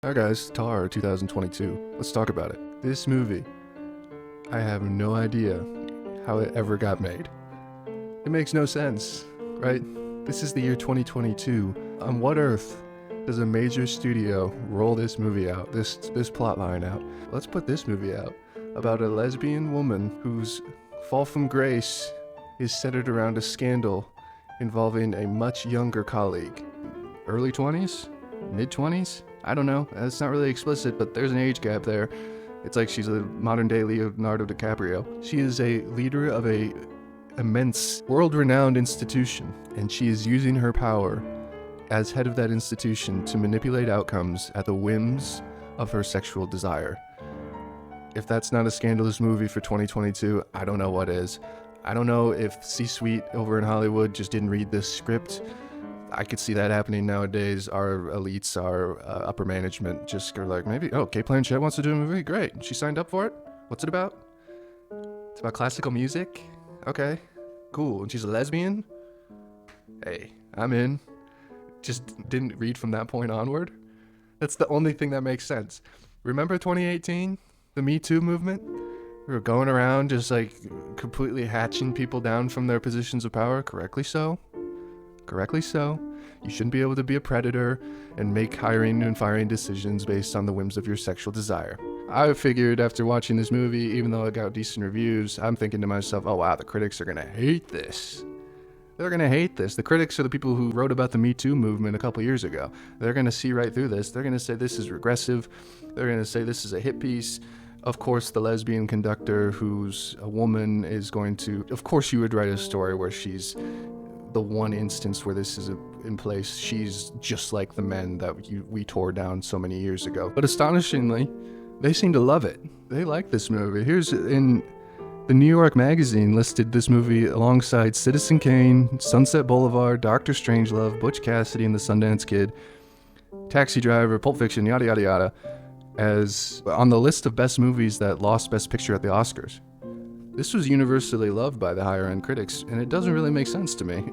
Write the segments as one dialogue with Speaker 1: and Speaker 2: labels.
Speaker 1: Alright guys, Tar 2022. Let's talk about it. This movie, I have no idea how it ever got made. It makes no sense, right? This is the year 2022. On what earth does a major studio roll this movie out, this plot line out? Let's put this movie out about a lesbian woman whose fall from grace is centered around a scandal involving a much younger colleague. Early 20s? Mid 20s? I don't know. It's not really explicit, but there's an age gap there. It's like she's a modern-day Leonardo DiCaprio. She is a leader of a immense, world-renowned institution, and she is using her power as head of that institution to manipulate outcomes at the whims of her sexual desire. If that's not a scandalous movie for 2022, I don't know what is. I don't know if C-suite over in Hollywood just didn't read this script. I could see that happening nowadays. Our elites, our upper management just are like, maybe, oh, Kate Blanchett wants to do a movie? Great. She signed up for it? What's it about? It's about classical music? Okay, cool. And she's a lesbian? Hey, I'm in. Just didn't read from that point onward. That's the only thing that makes sense. Remember 2018? The Me Too movement? We were going around just like completely hatching people down from their positions of power, correctly so. Correctly so. You shouldn't be able to be a predator and make hiring and firing decisions based on the whims of your sexual desire. I figured after watching this movie, even though it got decent reviews, I'm thinking to myself, oh wow, the critics are going to hate this. They're going to hate this. The critics are the people who wrote about the Me Too movement a couple years ago. They're going to see right through this. They're going to say this is regressive. They're going to say this is a hit piece. Of course, the lesbian conductor who's a woman is going to... Of course, you would write a story where she's the one instance where this is in place. She's just like the men that we tore down so many years ago. But astonishingly, they seem to love it. They like this movie. Here's in the New York Magazine listed this movie alongside Citizen Kane, Sunset Boulevard, Dr. Strangelove, Butch Cassidy and the Sundance Kid, Taxi Driver, Pulp Fiction, yada yada yada, as on the list of best movies that lost Best Picture at the Oscars. This was universally loved by the higher-end critics, and it doesn't really make sense to me.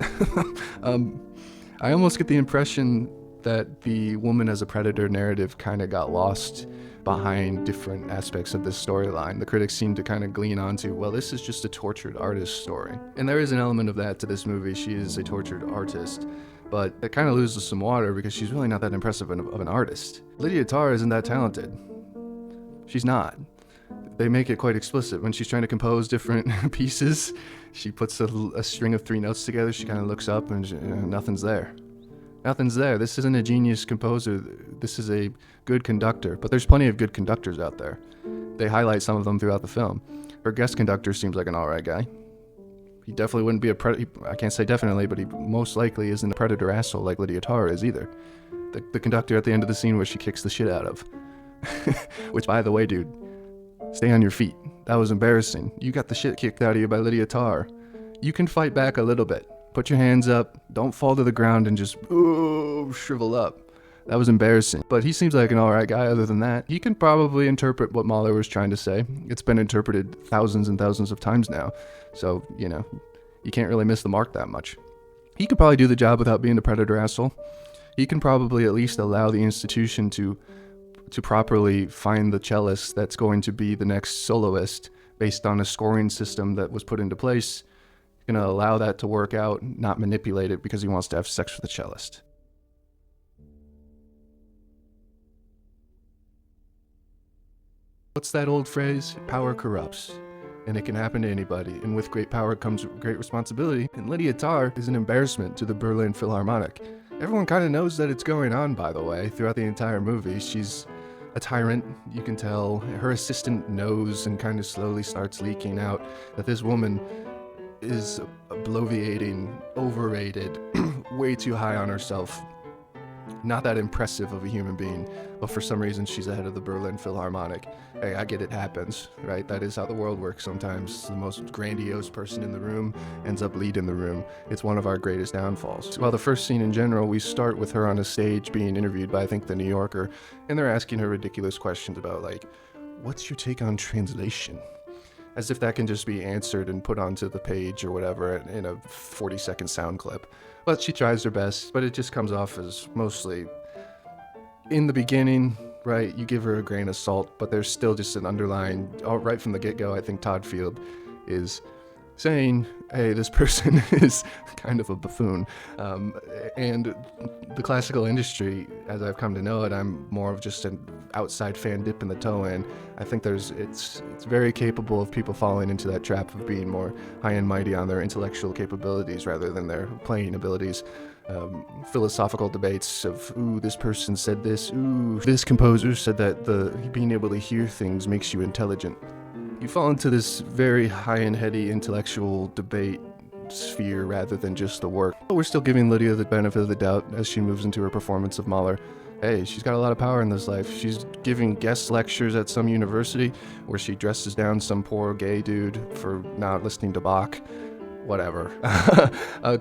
Speaker 1: I almost get the impression that the woman as a predator narrative kind of got lost behind different aspects of this storyline. The critics seem to kind of glean onto, well, this is just a tortured artist story. And there is an element of that to this movie. She is a tortured artist, but it kind of loses some water because she's really not that impressive of an artist. Lydia Tarr isn't that talented. She's not. They make it quite explicit. When she's trying to compose different pieces, she puts a string of 3 notes together, she kind of looks up and nothing's there. Nothing's there. This isn't a genius composer. This is a good conductor. But there's plenty of good conductors out there. They highlight some of them throughout the film. Her guest conductor seems like an alright guy. He definitely wouldn't be a predator. I can't say definitely, but he most likely isn't a predator asshole like Lydia Tarr is either. The conductor at the end of the scene where she kicks the shit out of. Which, by the way, dude, stay on your feet. That was embarrassing. You got the shit kicked out of you by Lydia Tarr. You can fight back a little bit. Put your hands up. Don't fall to the ground and just shrivel up. That was embarrassing. But he seems like an alright guy other than that. He can probably interpret what Mahler was trying to say. It's been interpreted thousands and thousands of times now. So, you can't really miss the mark that much. He could probably do the job without being a predator asshole. He can probably at least allow the institution to properly find the cellist that's going to be the next soloist based on a scoring system that was put into place. He's going to allow that to work out, not manipulate it because he wants to have sex with the cellist. What's that old phrase? Power corrupts. And it can happen to anybody. And with great power comes great responsibility. And Lydia Tarr is an embarrassment to the Berlin Philharmonic. Everyone kind of knows that it's going on, by the way, throughout the entire movie. She's a tyrant, you can tell. Her assistant knows and kind of slowly starts leaking out that this woman is bloviating, overrated, way too high on herself. Not that impressive of a human being, but for some reason she's ahead of the Berlin Philharmonic. Hey, I get it happens, right? That is how the world works sometimes. The most grandiose person in the room ends up leading the room. It's one of our greatest downfalls. Well, the first scene in general, we start with her on a stage being interviewed by, I think, the New Yorker, and they're asking her ridiculous questions about, like, what's your take on translation? As if that can just be answered and put onto the page or whatever in a 40-second sound clip. But she tries her best, but it just comes off as mostly, in the beginning, right? You give her a grain of salt, but there's still just an underlying, right from the get-go, I think Todd Field is saying, hey, this person is kind of a buffoon. And the classical industry, as I've come to know it, I'm more of just an outside fan dipping the toe in. I think it's very capable of people falling into that trap of being more high and mighty on their intellectual capabilities rather than their playing abilities. Philosophical debates of, ooh, this person said this, ooh, this composer said that being able to hear things makes you intelligent. You fall into this very high and heady intellectual debate sphere rather than just the work. But we're still giving Lydia the benefit of the doubt as she moves into her performance of Mahler. Hey, she's got a lot of power in this life. She's giving guest lectures at some university where she dresses down some poor gay dude for not listening to Bach. Whatever.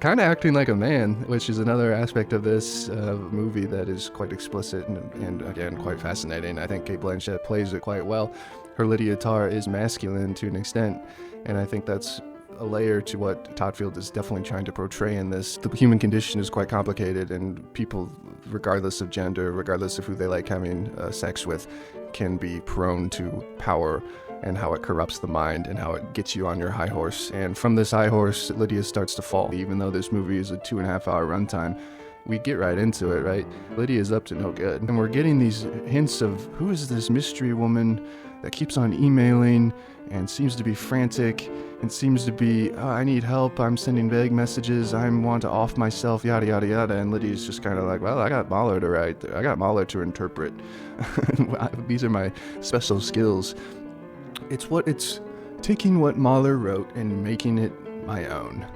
Speaker 1: Kind of acting like a man, which is another aspect of this movie that is quite explicit and again, quite fascinating. I think Cate Blanchett plays it quite well. Her Lydia Tarr is masculine to an extent, and I think that's a layer to what Todd Field is definitely trying to portray in this. The human condition is quite complicated, and people, regardless of gender, regardless of who they like having sex with, can be prone to power and how it corrupts the mind and how it gets you on your high horse. And from this high horse, Lydia starts to fall. Even though this movie is a 2.5 hour runtime, we get right into it, right? Lydia's up to no good. And we're getting these hints of who is this mystery woman that keeps on emailing and seems to be frantic and seems to be, oh, I need help, I'm sending vague messages, I want to off myself, yada, yada, yada. And Lydia's just kind of like, well, I got Mahler to write, I got Mahler to interpret. These are my special skills. It's taking what Mahler wrote and making it my own,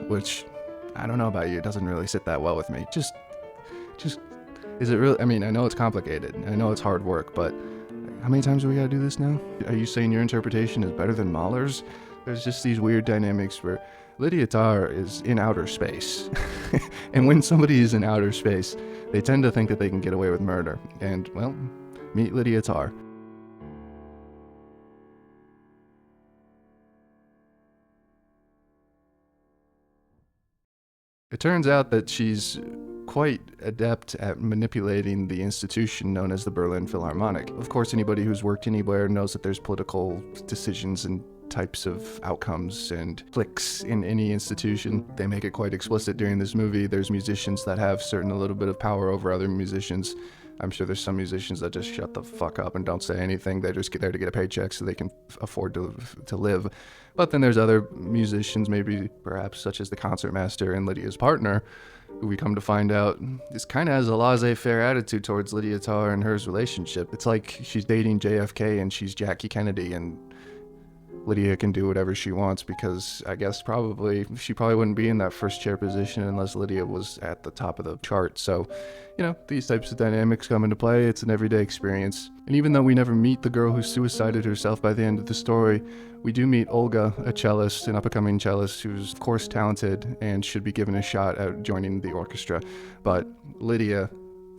Speaker 1: which, I don't know about you, it doesn't really sit that well with me. Just, is it really, I mean, I know it's complicated, I know it's hard work, but how many times do we gotta do this now? Are you saying your interpretation is better than Mahler's? There's just these weird dynamics where Lydia Tarr is in outer space. And when somebody is in outer space, they tend to think that they can get away with murder. And, well, meet Lydia Tarr. It turns out that she's quite adept at manipulating the institution known as the Berlin Philharmonic. Of course, anybody who's worked anywhere knows that there's political decisions and types of outcomes and cliques in any institution. They make it quite explicit during this movie. There's musicians that have a little bit of power over other musicians. I'm sure there's some musicians that just shut the fuck up and don't say anything. They're just there to get a paycheck so they can afford to live. But then there's other musicians, maybe perhaps such as the concertmaster and Lydia's partner, who we come to find out is kind of has a laissez-faire attitude towards Lydia Tarr and hers relationship. It's like she's dating JFK and she's Jackie Kennedy, and Lydia can do whatever she wants because I guess she probably wouldn't be in that first chair position unless Lydia was at the top of the chart. So, these types of dynamics come into play. It's an everyday experience. And even though we never meet the girl who suicided herself by the end of the story, we do meet Olga, a cellist, an up-and-coming cellist who's of course talented and should be given a shot at joining the orchestra. But Lydia,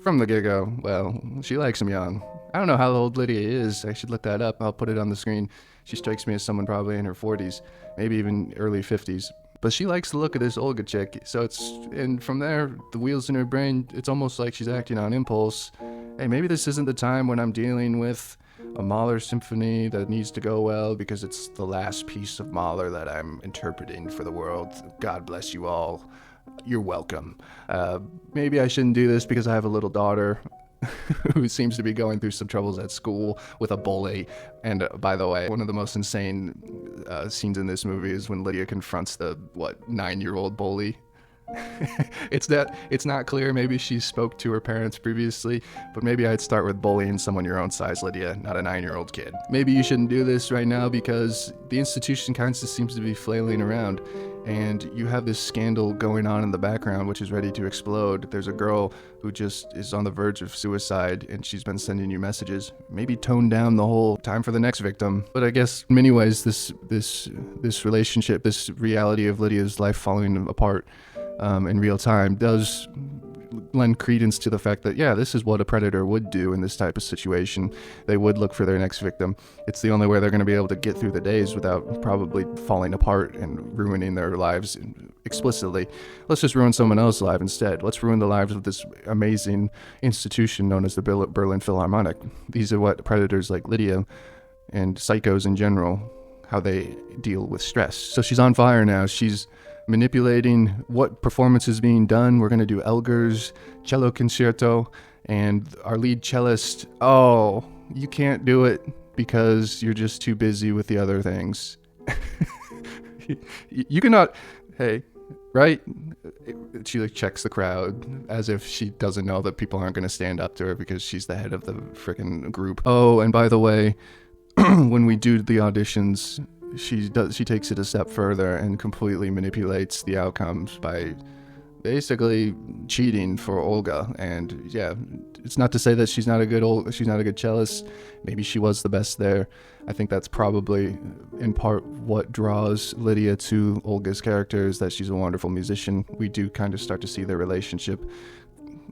Speaker 1: from the get-go, well, she likes him young. I don't know how old Lydia is. I should look that up. I'll put it on the screen. She strikes me as someone probably in her 40s, maybe even early 50s. But she likes the look of this Olga chick, and from there, the wheels in her brain, it's almost like she's acting on impulse. Hey, maybe this isn't the time when I'm dealing with a Mahler symphony that needs to go well because it's the last piece of Mahler that I'm interpreting for the world. God bless you all. You're welcome. Maybe I shouldn't do this because I have a little daughter who seems to be going through some troubles at school with a bully. And by the way, one of the most insane scenes in this movie is when Lydia confronts the 9-year-old bully. It's not clear. Maybe she spoke to her parents previously, but maybe I'd start with bullying someone your own size, Lydia, not a 9-year-old kid. Maybe you shouldn't do this right now because the institution kind of seems to be flailing around, and you have this scandal going on in the background which is ready to explode. There's a girl who just is on the verge of suicide and she's been sending you messages. Maybe tone down the whole time for the next victim. But I guess in many ways this relationship, this reality of Lydia's life falling apart in real time does lend credence to the fact that, yeah, this is what a predator would do in this type of situation. They would look for their next victim. It's the only way they're going to be able to get through the days without probably falling apart and ruining their lives explicitly. Let's just ruin someone else's life instead. Let's ruin the lives of this amazing institution known as the Berlin Philharmonic. These are what predators like Lydia and psychos in general, how they deal with stress. So she's on fire now. She's manipulating what performance is being done. We're going to do Elgar's cello concerto, and our lead cellist, oh, you can't do it because you're just too busy with the other things. You cannot, hey, right? She like checks the crowd as if she doesn't know that people aren't going to stand up to her because she's the head of the freaking group. Oh, and by the way, when we do the auditions, she takes it a step further and completely manipulates the outcomes by basically cheating for Olga. And yeah, it's not to say that she's not a good cellist. Maybe she was the best there. I think that's probably in part what draws Lydia to Olga's character, is that she's a wonderful musician. We do kind of start to see their relationship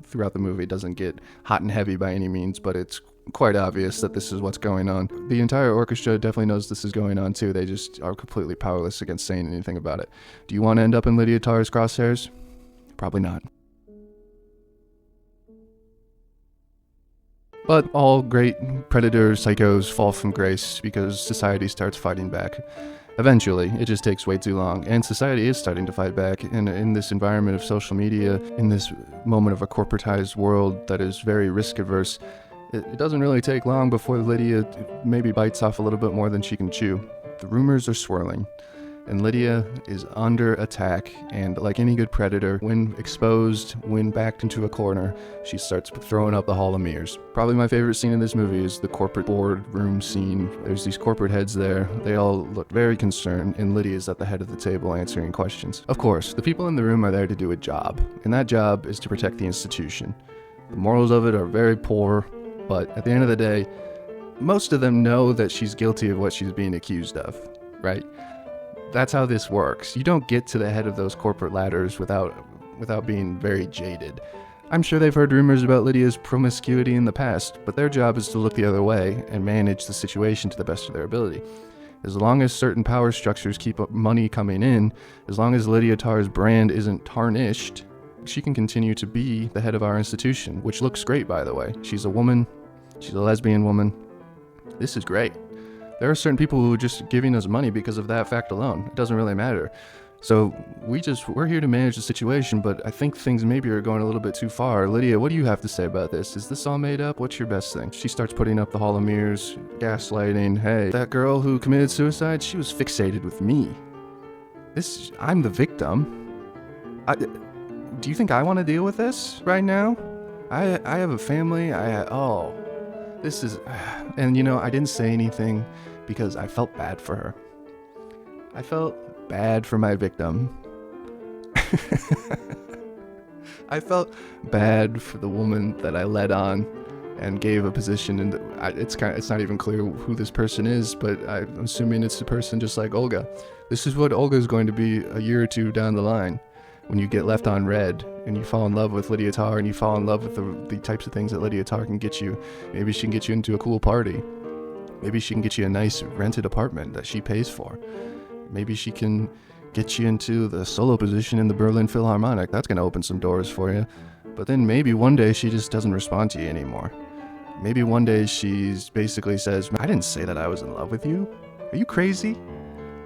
Speaker 1: throughout the movie. It doesn't get hot and heavy by any means, but it's quite obvious that this is what's going on. The entire orchestra definitely knows this is going on too. They just are completely powerless against saying anything about it. Do you want to end up in Lydia Tarr's crosshairs? Probably not. But all great predator psychos fall from grace because society starts fighting back. Eventually, it just takes way too long, and society is starting to fight back. And in this environment of social media, in this moment of a corporatized world that is very risk-averse, it doesn't really take long before Lydia maybe bites off a little bit more than she can chew. The rumors are swirling, and Lydia is under attack, and like any good predator, when exposed, when backed into a corner, she starts throwing up the Hall of Mirrors. Probably my favorite scene in this movie is the corporate boardroom scene. There's these corporate heads there. They all look very concerned, and Lydia's at the head of the table answering questions. Of course, the people in the room are there to do a job, and that job is to protect the institution. The morals of it are very poor, but at the end of the day, most of them know that she's guilty of what she's being accused of, right? That's how this works. You don't get to the head of those corporate ladders without being very jaded. I'm sure they've heard rumors about Lydia's promiscuity in the past, but their job is to look the other way and manage the situation to the best of their ability. As long as certain power structures keep money coming in, as long as Lydia Tarr's brand isn't tarnished, she can continue to be the head of our institution, which looks great, by the way. She's a woman. She's a lesbian woman. This is great. There are certain people who are just giving us money because of that fact alone. It doesn't really matter. So we're here to manage the situation, but I think things maybe are going a little bit too far. Lydia, what do you have to say about this? Is this all made up? What's your best thing? She starts putting up the Hall of Mirrors, gaslighting. Hey, that girl who committed suicide, she was fixated with me. I'm the victim. Do you think I want to deal with this right now? I have a family. This is... And I didn't say anything because I felt bad for her. I felt bad for my victim. I felt bad for the woman that I led on and gave a position, and it's not even clear who this person is, but I'm assuming it's a person just like Olga. This is what Olga is going to be a year or two down the line, when you get left on red and you fall in love with Lydia Tarr and you fall in love with the types of things that Lydia Tarr can get you. Maybe she can get you into a cool party. Maybe she can get you a nice rented apartment that she pays for. Maybe she can get you into the solo position in the Berlin Philharmonic. That's going to open some doors for you. But then maybe one day she just doesn't respond to you anymore. Maybe one day she basically says, I didn't say that I was in love with you. Are you crazy?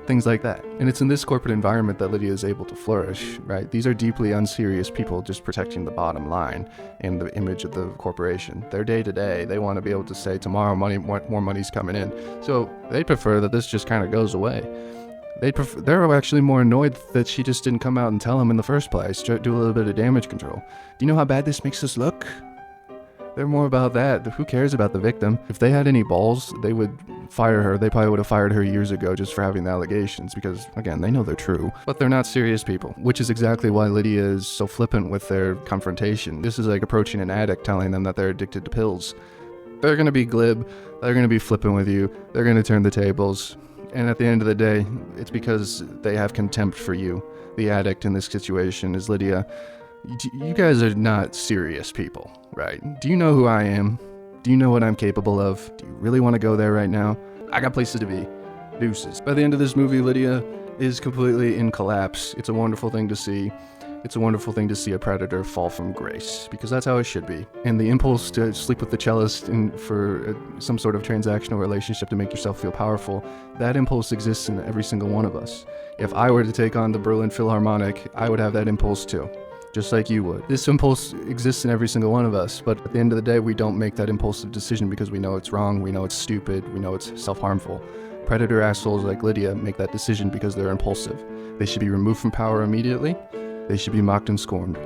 Speaker 1: Things like that. And it's in this corporate environment that Lydia is able to flourish, right? These are deeply unserious people just protecting the bottom line and the image of the corporation. Their day to day, they want to be able to say tomorrow more money's coming in. So they prefer that this just kind of goes away. They're actually more annoyed that she just didn't come out and tell them in the first place, do a little bit of damage control. Do you know how bad this makes us look? They're more about that. Who cares about the victim? If they had any balls, they would fire her. They probably would have fired her years ago just for having the allegations because, again, they know they're true. But they're not serious people, which is exactly why Lydia is so flippant with their confrontation. This is like approaching an addict telling them that they're addicted to pills. They're going to be glib. They're going to be flippant with you. They're going to turn the tables. And at the end of the day, it's because they have contempt for you. The addict in this situation is Lydia. You guys are not serious people, right? Do you know who I am? Do you know what I'm capable of? Do you really want to go there right now? I got places to be. Deuces. By the end of this movie, Lydia is completely in collapse. It's a wonderful thing to see. It's a wonderful thing to see a predator fall from grace, because that's how it should be. And the impulse to sleep with the cellist for some sort of transactional relationship to make yourself feel powerful, that impulse exists in every single one of us. If I were to take on the Berlin Philharmonic, I would have that impulse too, just like you would. This impulse exists in every single one of us, but at the end of the day, we don't make that impulsive decision because we know it's wrong, we know it's stupid, we know it's self-harmful. Predator assholes like Lydia make that decision because they're impulsive. They should be removed from power immediately. They should be mocked and scorned.